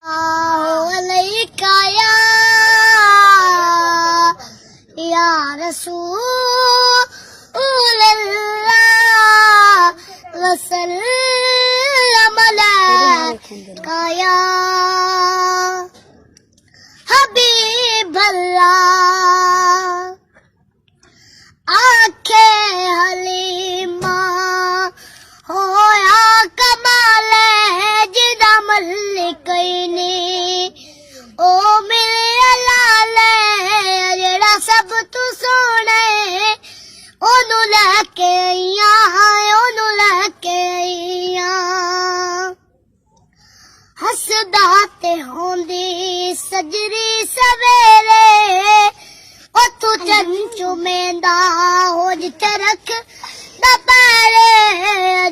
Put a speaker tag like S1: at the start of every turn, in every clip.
S1: अलैका या रसूलल्लाह वसल्लम अलैका या हबीबल्लाह। आखे हलीमा होया कमाल जिदा मलिक ओ मेरे लाले जेड़ा सब तू सोने ओनू लैके आईया ओनू लैके आईया। हसदा ते होंदी सजरी सवेरे ओथू चंचू मेंदा हो जिथे रख दपैरे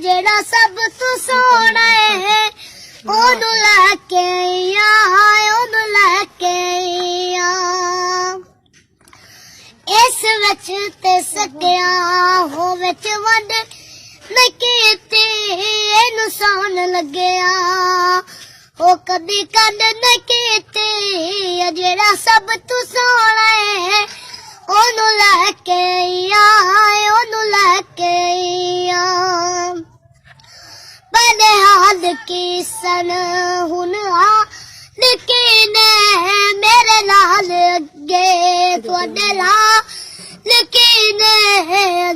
S1: जेड़ा सब तू सोना ओनू लैके आईया ओनू लैके आईया। इस विच ते सकिया हो विच वंड नहीं कीती इनू सौन लगया ओ कदी कंड नहीं कीती जेड़ा सब तू सोना ओनू लैके आईया ओनू लैके आईया। बने हाल की सन हुन ने मेरे लाल अगे तुहाडे लाल ने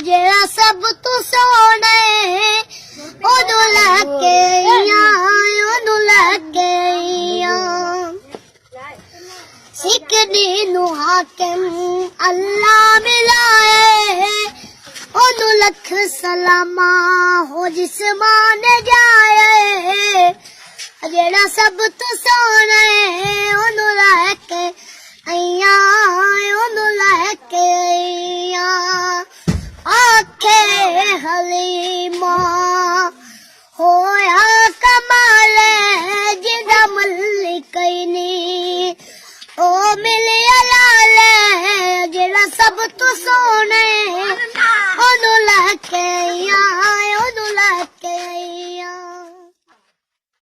S1: जेड़ा सब तू सोना ओनू लैके आईया ओनू लैके आईया। सिकदी नू हाकिम अल्लाह मिलाए ओनू लख सलामा हो जिसमान जाए जेड़ा सब तू सोना ओनू लैके आईया ओनू लैके आईया। आखे हलीमा होया कमाल जिदा मलिक ओ मिले लाल जेड़ा सब तू सोने